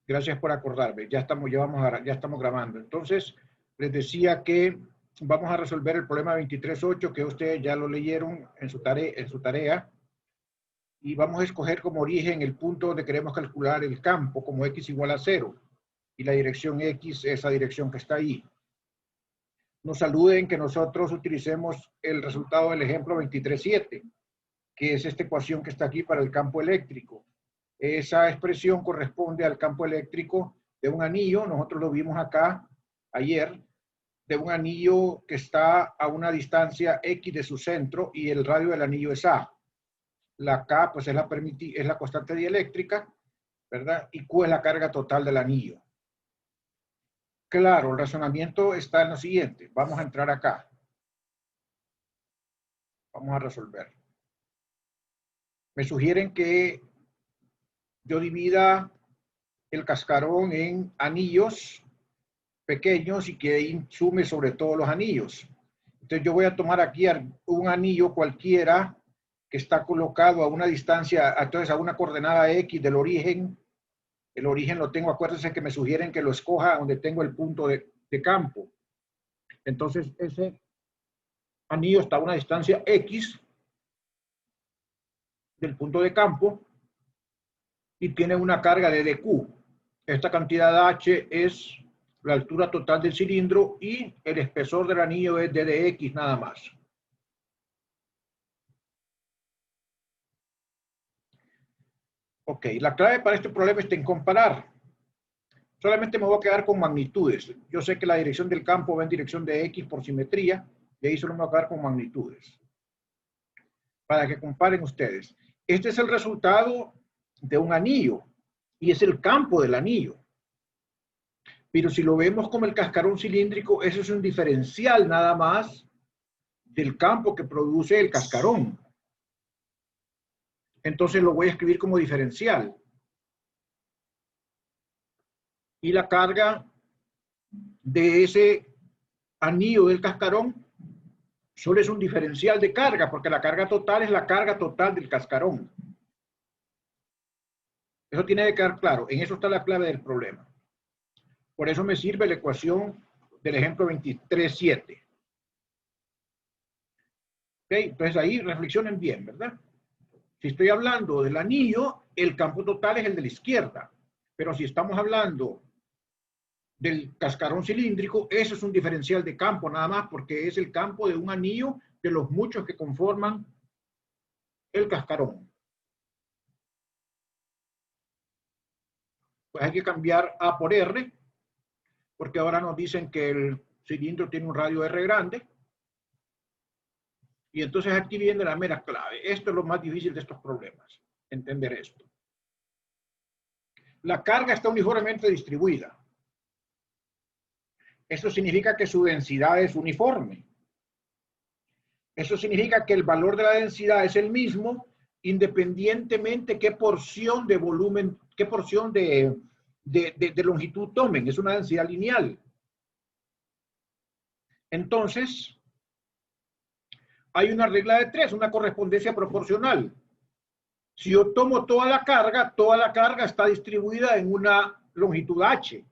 Gracias por acordarme. Ya estamos grabando. Entonces, les decía que vamos a resolver el problema 23.8, que ustedes ya lo leyeron en su tarea. Y vamos a escoger como origen el punto donde queremos calcular el campo como x igual a 0. Y la dirección x, esa dirección que está ahí. Nos saluden que nosotros utilicemos el resultado del ejemplo 23.7, que es esta ecuación que está aquí para el campo eléctrico. Esa expresión corresponde al campo eléctrico de un anillo, nosotros lo vimos acá ayer, de un anillo que está a una distancia x de su centro y el radio del anillo es A. La K pues es la constante dieléctrica, ¿verdad? Y Q es la carga total del anillo. Claro, el razonamiento está en lo siguiente. Vamos a entrar acá. Vamos a resolver. Me sugieren que yo divida el cascarón en anillos pequeños y que sume sobre todos los anillos. Entonces yo voy a tomar aquí un anillo cualquiera que está colocado a una distancia, entonces a una coordenada X del origen. El origen lo tengo, acuérdense que me sugieren que lo escoja donde tengo el punto de campo. Entonces ese anillo está a una distancia X del punto de campo y tiene una carga de dq. Esta cantidad H es la altura total del cilindro y el espesor del anillo es dx nada más. Ok, la clave para este problema está en comparar. Solamente me voy a quedar con magnitudes. Yo sé que la dirección del campo va en dirección de X por simetría, y ahí solo me voy a quedar con magnitudes. Para que comparen ustedes. Este es el resultado de un anillo, y es el campo del anillo. Pero si lo vemos como el cascarón cilíndrico, eso es un diferencial nada más del campo que produce el cascarón. Entonces lo voy a escribir como diferencial. Y la carga de ese anillo del cascarón solo es un diferencial de carga, porque la carga total es la carga total del cascarón. Eso tiene que quedar claro. En eso está la clave del problema. Por eso me sirve la ecuación del ejemplo 23.7. ¿Okay? Entonces ahí reflexionen bien, ¿verdad? Si estoy hablando del anillo, el campo total es el de la izquierda. Pero si estamos hablando del cascarón cilíndrico, eso es un diferencial de campo nada más, porque es el campo de un anillo de los muchos que conforman el cascarón. Pues hay que cambiar A por R, porque ahora nos dicen que el cilindro tiene un radio R grande. Y entonces aquí viene la mera clave. Esto es lo más difícil de estos problemas, entender esto. La carga está uniformemente distribuida. Eso significa que su densidad es uniforme. Eso significa que el valor de la densidad es el mismo, independientemente qué porción de volumen, qué porción de longitud tomen. Es una densidad lineal. Entonces, hay una regla de tres, una correspondencia proporcional. Si yo tomo toda la carga está distribuida en una longitud h,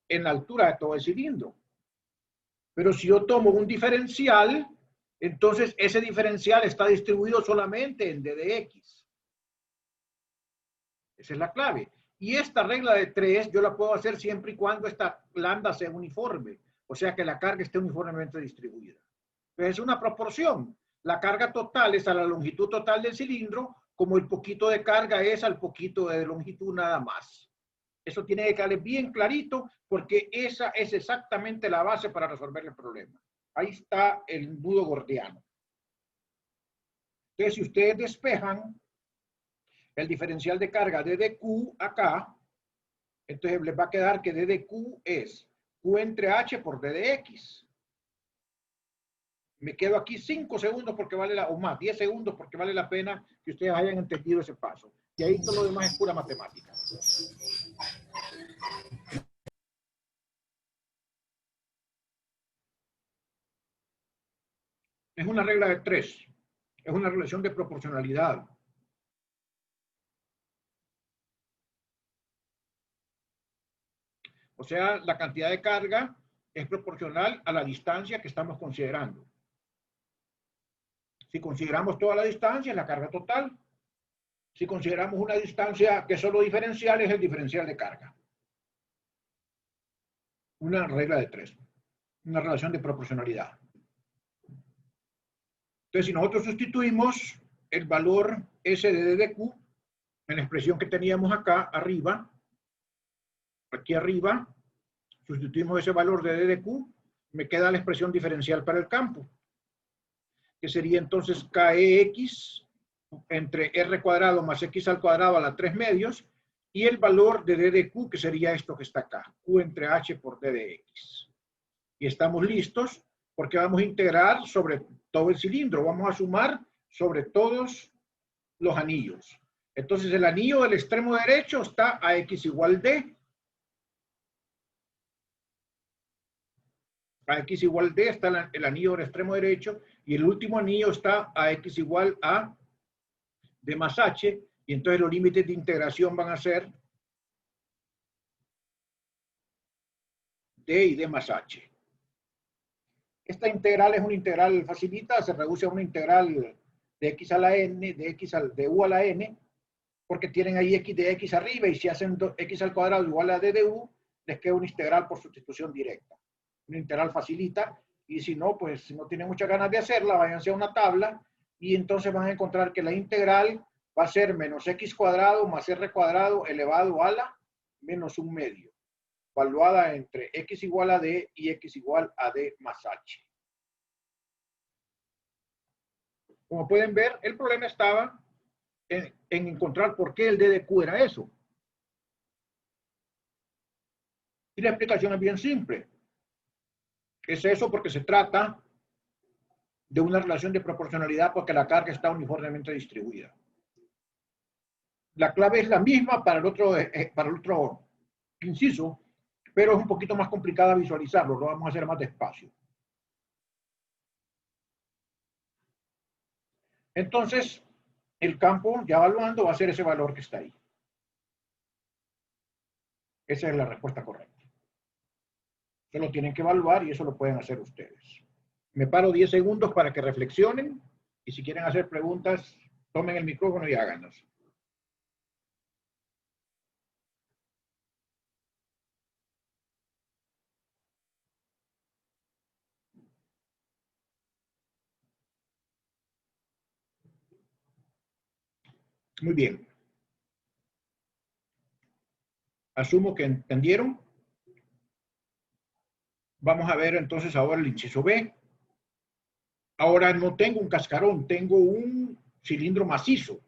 en la altura de todo el cilindro. Pero si yo tomo un diferencial, entonces ese diferencial está distribuido solamente en d de x. Esa es la clave. Y esta regla de 3 yo la puedo hacer siempre y cuando esta lambda sea uniforme, o sea que la carga esté uniformemente distribuida. Entonces es una proporción. La carga total es a la longitud total del cilindro, como el poquito de carga es al poquito de longitud nada más. Eso tiene que quedar bien clarito, porque esa es exactamente la base para resolver el problema. Ahí está el nudo gordiano. Entonces, si ustedes despejan el diferencial de carga de dq acá, entonces les va a quedar que d de q es q entre h por d de x. Me quedo aquí 5 segundos porque vale la, o más, 10 segundos porque vale la pena que ustedes hayan entendido ese paso. Y ahí todo lo demás es pura matemática. Es una regla de 3. Es una relación de proporcionalidad. O sea, la cantidad de carga es proporcional a la distancia que estamos considerando. Si consideramos toda la distancia, es la carga total. Si consideramos una distancia que es solo diferencial, es el diferencial de carga. Una regla de 3. Una relación de proporcionalidad. Entonces, si nosotros sustituimos el valor S de D de Q en la expresión que teníamos acá arriba, aquí arriba, sustituimos ese valor de D de Q, me queda la expresión diferencial para el campo, que sería entonces KEX entre R cuadrado más X al cuadrado a la 3 medios, y el valor de D de Q, que sería esto que está acá, Q entre H por D de X. Y estamos listos porque vamos a integrar sobre todo el cilindro, vamos a sumar sobre todos los anillos. Entonces el anillo del extremo derecho está a X igual D. A X igual D está el anillo del extremo derecho, y el último anillo está a X igual a D más H, y entonces los límites de integración van a ser D y D más H. Esta integral es una integral facilita, se reduce a una integral de X a la N, de U a la N, porque tienen ahí X de X arriba, y si hacen X al cuadrado igual a D de U, les queda una integral por sustitución directa. Una integral facilita, y si no, pues si no tienen muchas ganas de hacerla, váyanse a una tabla, y entonces van a encontrar que la integral va a ser menos X cuadrado más R cuadrado elevado a la menos 1 medio, evaluada entre X igual a D y X igual a D más H. Como pueden ver, el problema estaba en encontrar por qué el D de Q era eso. Y la explicación es bien simple. Es eso porque se trata de una relación de proporcionalidad porque la carga está uniformemente distribuida. La clave es la misma para el otro inciso, pero es un poquito más complicada visualizarlo, lo vamos a hacer más despacio. Entonces, el campo, ya evaluando, va a ser ese valor que está ahí. Esa es la respuesta correcta. Eso lo tienen que evaluar y eso lo pueden hacer ustedes. Me paro 10 segundos para que reflexionen y si quieren hacer preguntas, tomen el micrófono y háganlas. Muy bien. Asumo que entendieron. Vamos a ver entonces ahora el inciso B. Ahora no tengo un cascarón, tengo un cilindro macizo.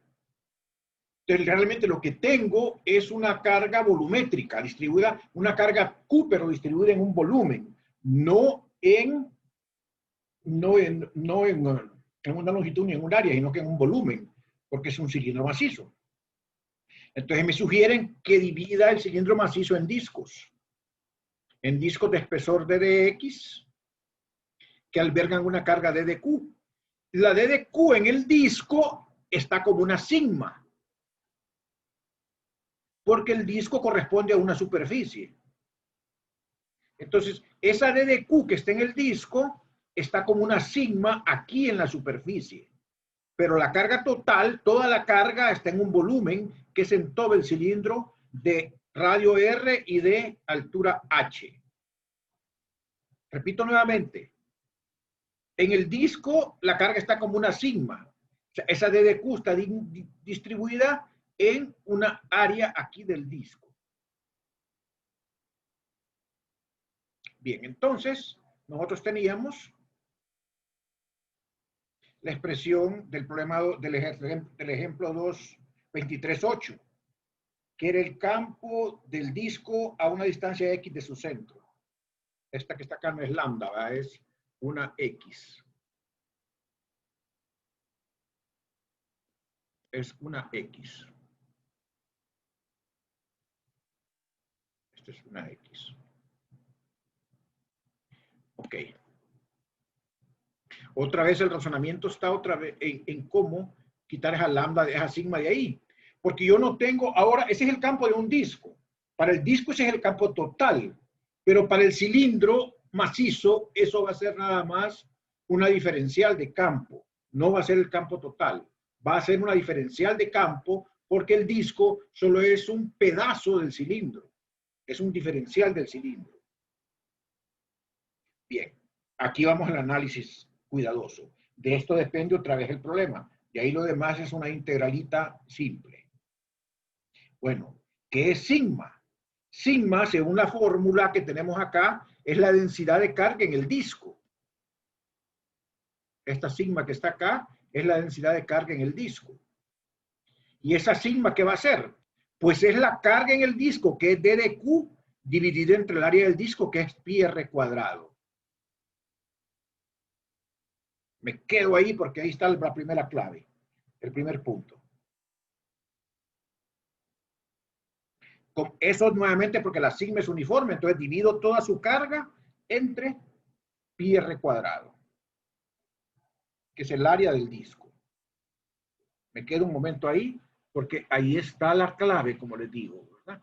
Entonces realmente lo que tengo es una carga volumétrica distribuida, una carga Q, pero distribuida en un volumen, no en una longitud ni en un área, sino que en un volumen, porque es un cilindro macizo. Entonces me sugieren que divida el cilindro macizo en discos de espesor D de X, que albergan una carga D de Q. La D de Q en el disco está como una sigma, porque el disco corresponde a una superficie. Entonces, esa D de Q que está en el disco está como una sigma aquí en la superficie. Pero la carga total, toda la carga está en un volumen que es en todo el cilindro de radio R y de altura H. Repito nuevamente. En el disco la carga está como una sigma. O sea, esa D de Q está distribuida en una área aquí del disco. Bien, entonces nosotros teníamos la expresión del problema del ejemplo 2.23.8, que era el campo del disco a una distancia X de su centro. Esta que está acá no es lambda, ¿verdad? Es una X. Es una X. Esta es una X. Ok. Otra vez el razonamiento está otra vez en cómo quitar esa lambda, esa sigma de ahí. Porque yo no tengo, ahora, ese es el campo de un disco. Para el disco ese es el campo total, pero para el cilindro macizo eso va a ser nada más una diferencial de campo, no va a ser el campo total, va a ser una diferencial de campo porque el disco solo es un pedazo del cilindro, es un diferencial del cilindro. Bien, aquí vamos al análisis cuidadoso. De esto depende otra vez el problema, y ahí lo demás es una integralita simple. Bueno, ¿qué es sigma? Sigma, según la fórmula que tenemos acá, es la densidad de carga en el disco. Esta sigma que está acá es la densidad de carga en el disco. ¿Y esa sigma qué va a ser? Pues es la carga en el disco, que es D de Q, dividida entre el área del disco, que es pi r cuadrado. Me quedo ahí porque ahí está la primera clave, el primer punto. Con eso nuevamente porque la sigma es uniforme, entonces divido toda su carga entre pi r cuadrado, que es el área del disco. Me quedo un momento ahí porque ahí está la clave, como les digo, ¿verdad?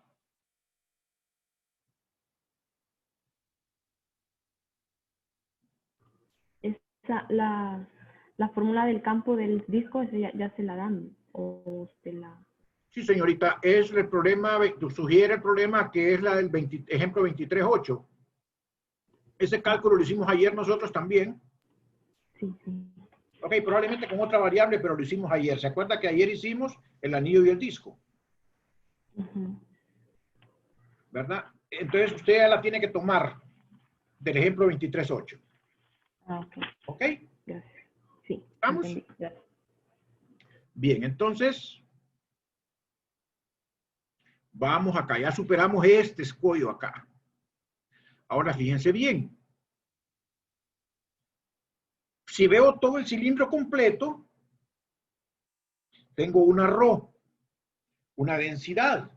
La fórmula del campo del disco ya se la dan o se la... Sí, señorita, es el problema, sugiere el problema que es la del ejemplo 23.8. Ese cálculo lo hicimos ayer nosotros también. Sí, sí. Ok, probablemente con otra variable, pero lo hicimos ayer. ¿Se acuerda que ayer hicimos el anillo y el disco? ¿Verdad? Entonces usted ya la tiene que tomar del ejemplo 23.8. Ok. ¿Ok? Gracias. Sí, ¿Estamos? entendí. Gracias. Bien, entonces vamos acá. Ya superamos este escollo acá. Ahora fíjense bien. Si veo todo el cilindro completo, tengo una ρ, una densidad.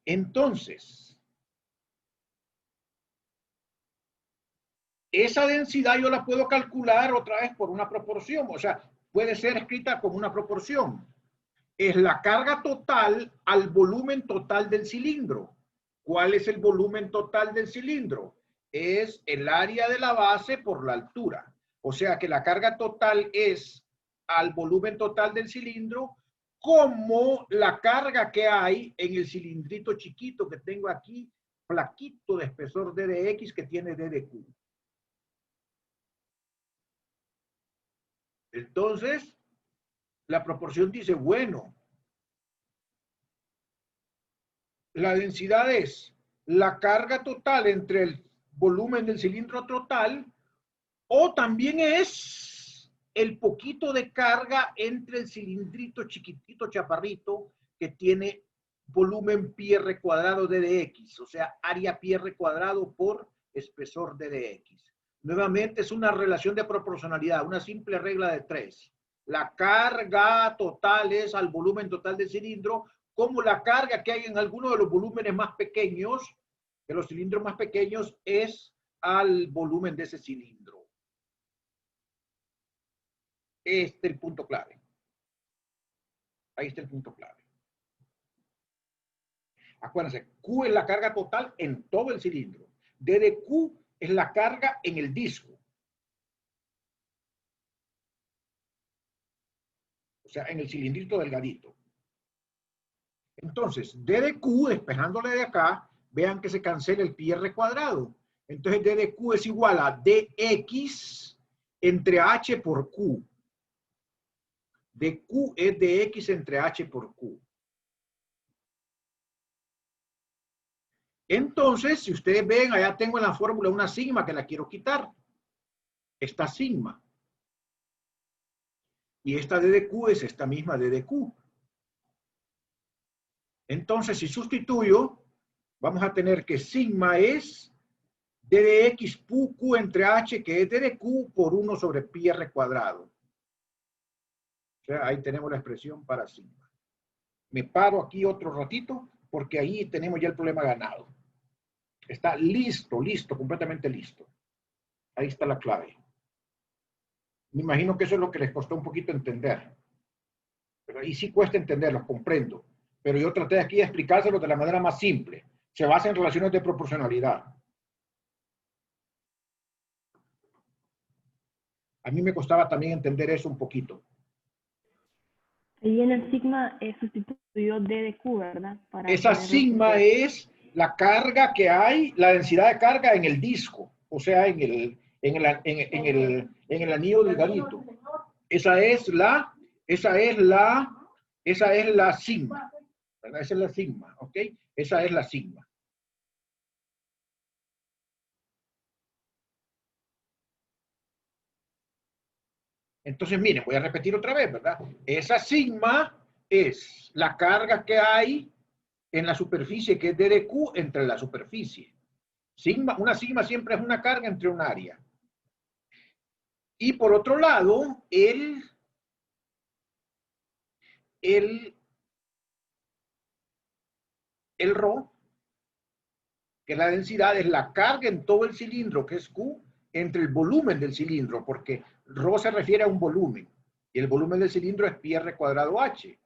Entonces, esa densidad yo la puedo calcular otra vez por una proporción. O sea, puede ser escrita como una proporción. Es la carga total al volumen total del cilindro. ¿Cuál es el volumen total del cilindro? Es el área de la base por la altura. O sea que la carga total es al volumen total del cilindro como la carga que hay en el cilindrito chiquito que tengo aquí, flaquito de espesor d de x que tiene d de q. Entonces, la proporción dice, bueno, la densidad es la carga total entre el volumen del cilindro total o también es el poquito de carga entre el cilindrito chiquitito chaparrito que tiene volumen pi r cuadrado d de x, o sea, área pi r cuadrado por espesor d de x. Nuevamente es una relación de proporcionalidad, una simple regla de 3. La carga total es al volumen total del cilindro como la carga que hay en alguno de los volúmenes más pequeños, de los cilindros más pequeños, es al volumen de ese cilindro. Este es el punto clave. Ahí está el punto clave. Acuérdense, Q es la carga total en todo el cilindro. D de Q es la carga en el disco. O sea, en el cilindrito delgadito. Entonces, D de Q, despejándole de acá, vean que se cancela el pi r cuadrado. Entonces, D de Q es igual a dx entre h por Q. dq es dx entre h por Q. Entonces, si ustedes ven, allá tengo en la fórmula una sigma que la quiero quitar. Esta sigma. Y esta d de Q es esta misma d de Q. Entonces, si sustituyo, vamos a tener que sigma es d de x q entre h, que es d de Q por 1 sobre pi r cuadrado. O sea, ahí tenemos la expresión para sigma. Me paro aquí otro ratito, porque ahí tenemos ya el problema ganado. Está listo, listo, completamente listo. Ahí está la clave. Me imagino que eso es lo que les costó un poquito entender. Pero ahí sí cuesta entenderlo, comprendo. pero yo traté aquí de explicárselo de la manera más simple. Se basa en relaciones de proporcionalidad. A mí me costaba también entender eso un poquito. Y en el sigma sustituyó D de Q, ¿verdad? Para Esa sigma es la carga que hay, la densidad de carga en el disco, o sea, en el anillo delgadito. Esa es la sigma, ¿verdad? Esa es la sigma, ¿ok? Esa es la sigma. Entonces, miren, voy a repetir otra vez, ¿verdad? Esa sigma es la carga que hay en la superficie, que es D de Q entre la superficie. Sigma, una sigma siempre es una carga entre un área. Y por otro lado, el ρ, que la densidad es la carga en todo el cilindro, que es Q, entre el volumen del cilindro, porque ρ se refiere a un volumen, y el volumen del cilindro es pi r cuadrado h.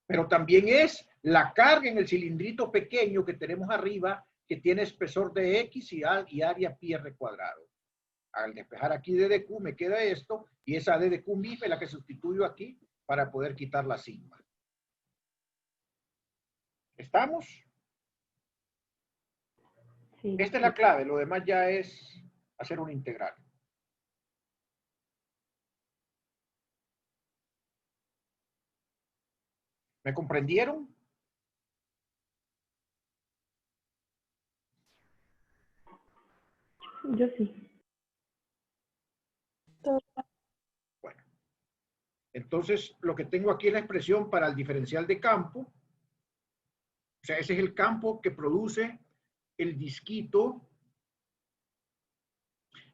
Pero también es la carga en el cilindrito pequeño que tenemos arriba, que tiene espesor de X y área pi r cuadrado. Al despejar aquí D de Q me queda esto, y esa D de Q misma es la que sustituyo aquí para poder quitar la sigma. ¿Estamos? Sí. Esta es la clave, lo demás ya es hacer una integral. ¿Me comprendieron? Yo sí. Bueno, entonces lo que tengo aquí es la expresión para el diferencial de campo. O sea, ese es el campo que produce el disquito,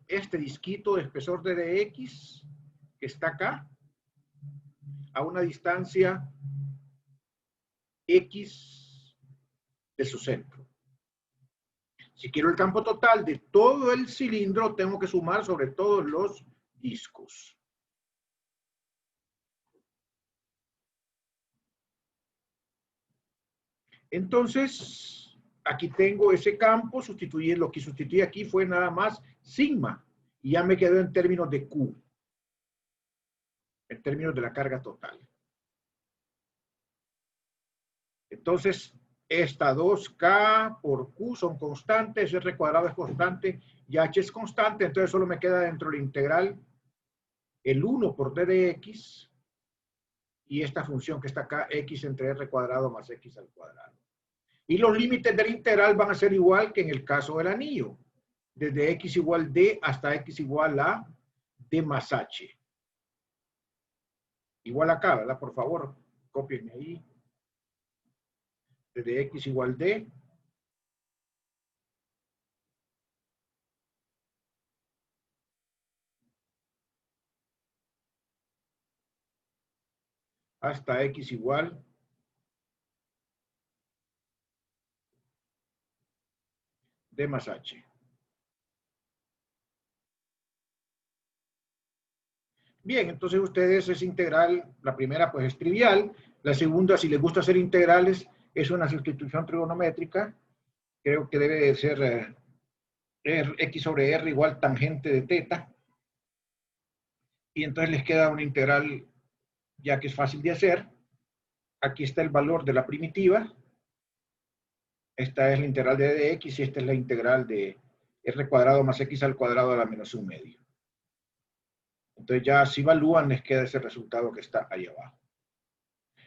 este disquito de espesor de dx, que está acá, a una distancia x de su centro. Si quiero el campo total de todo el cilindro, tengo que sumar sobre todos los discos. Entonces, aquí tengo ese campo, lo que sustituí aquí fue nada más sigma, y ya me quedó en términos de Q, en términos de la carga total. Entonces, esta 2K por Q son constantes, R cuadrado es constante y H es constante, entonces solo me queda dentro de la integral el 1 por D de X y esta función que está acá, X entre R cuadrado más X al cuadrado. Y los límites de la integral van a ser igual que en el caso del anillo, desde X igual D hasta X igual a D más H. Igual acá, ¿verdad? Por favor, cópienme ahí. Desde X igual D hasta X igual D más H. Bien, entonces ustedes es integral, la primera pues es trivial, la segunda si les gusta hacer integrales es una sustitución trigonométrica, creo que debe de ser X sobre R igual tangente de teta, y entonces les queda una integral ya que es fácil de hacer. Aquí está el valor de la primitiva, esta es la integral de dx y esta es la integral de R cuadrado más X al cuadrado a la menos 1 medio. Entonces ya si evalúan les queda ese resultado que está ahí abajo.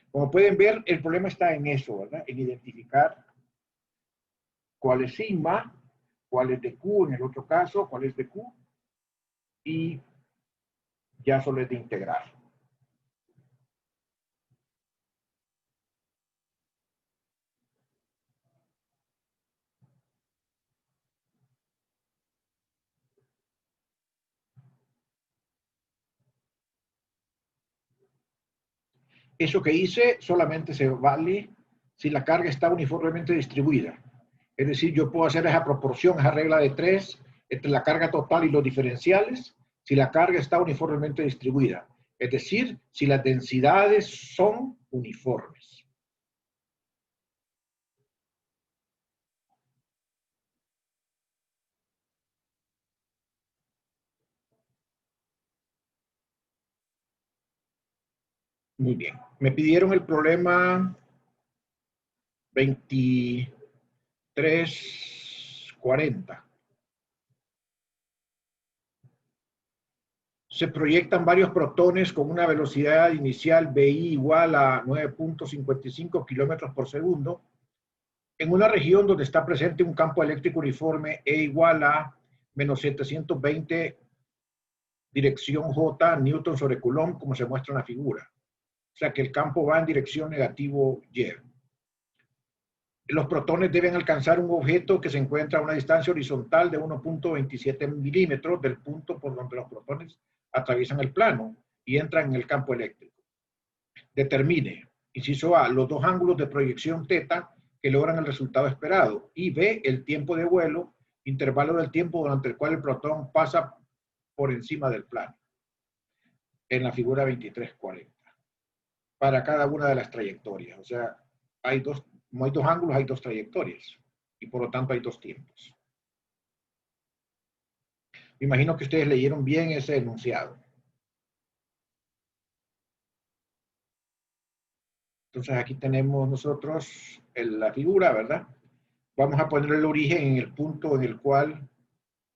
Como pueden ver, el problema está en eso, ¿verdad? En identificar cuál es sigma, cuál es de Q en el otro caso, cuál es de Q, y ya solo es de integrar. Eso que hice solamente se vale si la carga está uniformemente distribuida. Es decir, yo puedo hacer esa proporción, esa regla de 3 entre la carga total y los diferenciales, si la carga está uniformemente distribuida. Es decir, si las densidades son uniformes. Muy bien. Me pidieron el problema 2340. Se proyectan varios protones con una velocidad inicial BI igual a 9.55 kilómetros por segundo en una región donde está presente un campo eléctrico uniforme E igual a menos 720 dirección J, Newton sobre Coulomb, como se muestra en la figura. O sea que el campo va en dirección negativo Y. Los protones deben alcanzar un objeto que se encuentra a una distancia horizontal de 1.27 milímetros del punto por donde los protones atraviesan el plano y entran en el campo eléctrico. Determine, inciso A, los dos ángulos de proyección θ que logran el resultado esperado, y B, el tiempo de vuelo, intervalo del tiempo durante el cual el protón pasa por encima del plano, en la figura 2340, para cada una de las trayectorias. O sea, como hay dos ángulos, hay dos trayectorias, y por lo tanto hay dos tiempos. Me imagino que ustedes leyeron bien ese enunciado. Entonces aquí tenemos nosotros la figura, ¿verdad? Vamos a poner el origen en el punto en el cual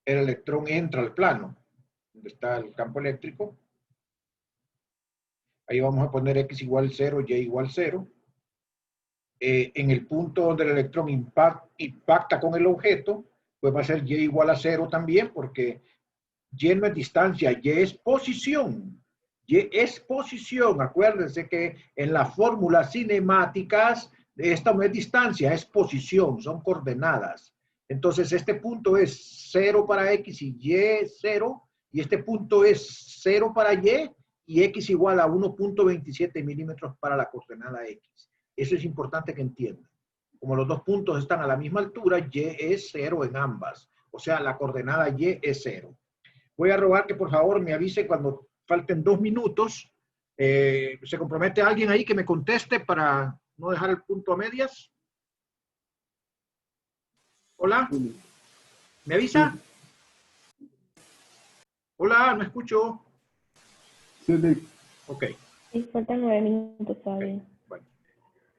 el electrón entra al plano, donde está el campo eléctrico. Ahí vamos a poner X igual 0, Y igual 0. En el punto donde el electrón impacta con el objeto, pues va a ser Y igual a 0 también, porque Y no es distancia, Y es posición. Y es posición. Acuérdense que en las fórmulas cinemáticas, esta no es distancia, es posición, son coordenadas. Entonces, este punto es 0 para X y Y 0, y este punto es 0 para y X igual a 1.27 milímetros para la coordenada X. Eso es importante que entiendan. Como los dos puntos están a la misma altura, Y es 0 en ambas. O sea, la coordenada Y es 0. Voy a rogar que por favor me avise cuando falten 2 minutos. ¿Se compromete alguien ahí que me conteste para no dejar el punto a medias? Hola. ¿Me avisa? Hola, no escucho. Sí. Ok. Sí, faltan 9 minutos todavía. Okay. Bueno.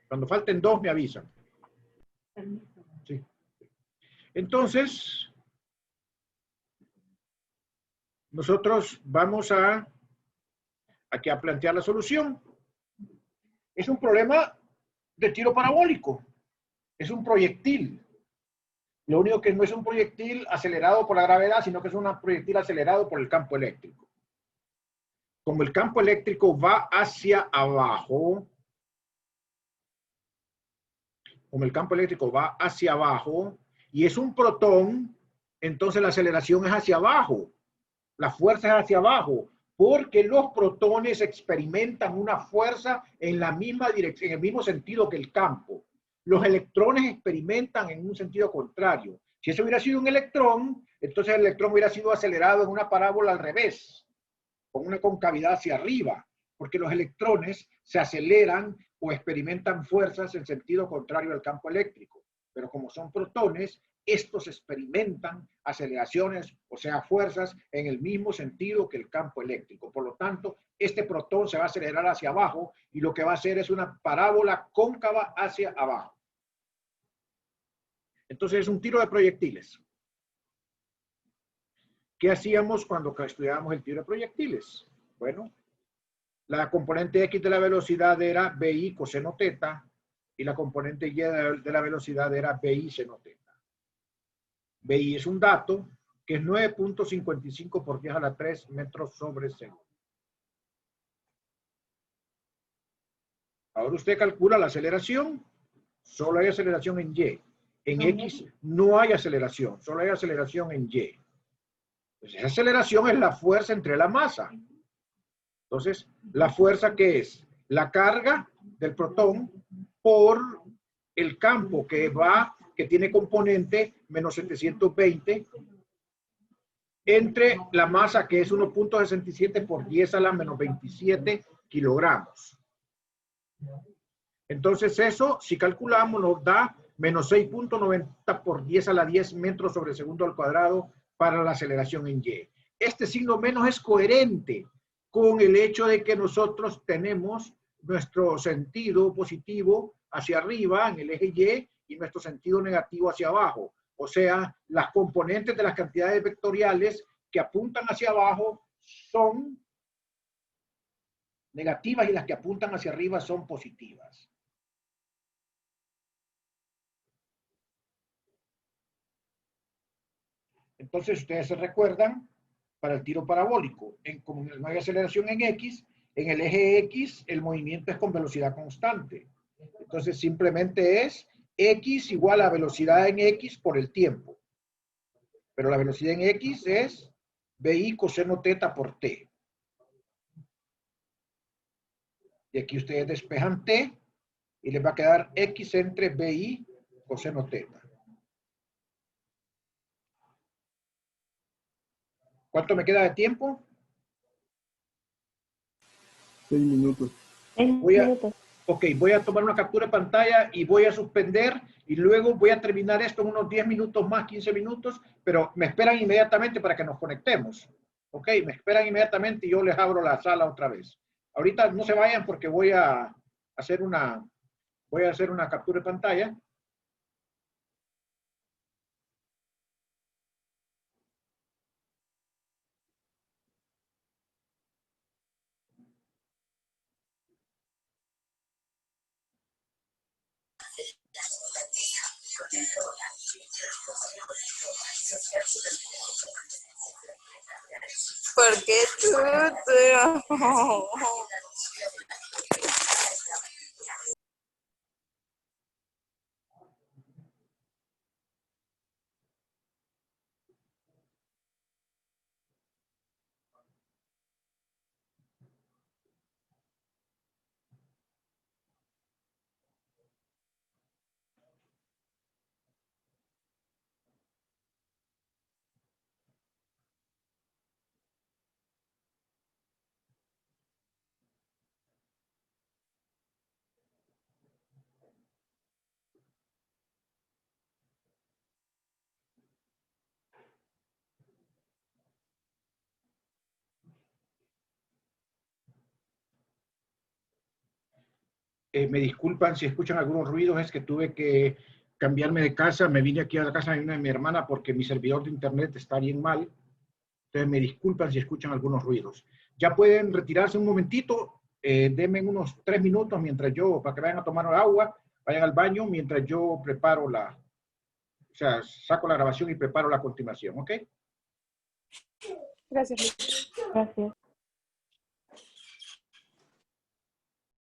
Cuando falten 2 me avisan. Sí. Entonces, nosotros vamos aquí a plantear la solución. Es un problema de tiro parabólico. Es un proyectil. Lo único que no es un proyectil acelerado por la gravedad, sino que es un proyectil acelerado por el campo eléctrico. Como el campo eléctrico va hacia abajo, y es un protón, entonces la aceleración es hacia abajo. La fuerza es hacia abajo, porque los protones experimentan una fuerza en la misma dirección, en el mismo sentido que el campo. Los electrones experimentan en un sentido contrario. Si eso hubiera sido un electrón, entonces el electrón hubiera sido acelerado en una parábola al revés, con una concavidad hacia arriba, porque los electrones se aceleran o experimentan fuerzas en sentido contrario al campo eléctrico. Pero como son protones, estos experimentan aceleraciones, o sea, fuerzas en el mismo sentido que el campo eléctrico. Por lo tanto, este protón se va a acelerar hacia abajo y lo que va a hacer es una parábola cóncava hacia abajo. Entonces es un tiro de proyectiles. ¿Qué hacíamos cuando estudiábamos el tiro de proyectiles? Bueno, la componente X de la velocidad era BI coseno teta y la componente Y de la velocidad era BI seno teta. BI es un dato que es 9.55 por 10 a la 3 metros sobre segundo. Ahora usted calcula la aceleración, solo hay aceleración en Y. En X no hay aceleración, solo hay aceleración en Y. Pues esa aceleración es la fuerza entre la masa. Entonces, la fuerza que es la carga del protón por el campo que tiene componente menos 720 entre la masa que es 1.67 por 10 a la menos 27 kilogramos. Entonces eso, si calculamos, nos da menos 6.90 por 10 a la 10 metros sobre segundo al cuadrado para la aceleración en Y. Este signo menos es coherente con el hecho de que nosotros tenemos nuestro sentido positivo hacia arriba en el eje Y y nuestro sentido negativo hacia abajo. O sea, las componentes de las cantidades vectoriales que apuntan hacia abajo son negativas y las que apuntan hacia arriba son positivas. Entonces, ustedes se recuerdan, para el tiro parabólico, como no hay aceleración en X, en el eje X el movimiento es con velocidad constante. Entonces, simplemente es X igual a velocidad en X por el tiempo. Pero la velocidad en X es BI coseno teta por T. Y aquí ustedes despejan T y les va a quedar X entre BI coseno teta. ¿Cuánto me queda de tiempo? 6 minutos. Ok, voy a tomar una captura de pantalla y voy a suspender y luego voy a terminar esto en unos 10 minutos más, 15 minutos, pero me esperan inmediatamente para que nos conectemos. Ok, me esperan inmediatamente y yo les abro la sala otra vez. Ahorita no se vayan porque voy a hacer una captura de pantalla. ¿Por qué tú? Me disculpan si escuchan algunos ruidos, es que tuve que cambiarme de casa. Me vine aquí a la casa de una de mi hermana porque mi servidor de internet está bien mal. Entonces me disculpan si escuchan algunos ruidos. Ya pueden retirarse un momentito. Denme unos 3 minutos mientras para que vayan a tomar agua, vayan al baño, mientras yo preparo saco la grabación y preparo la continuación, ¿ok? Gracias. Gracias.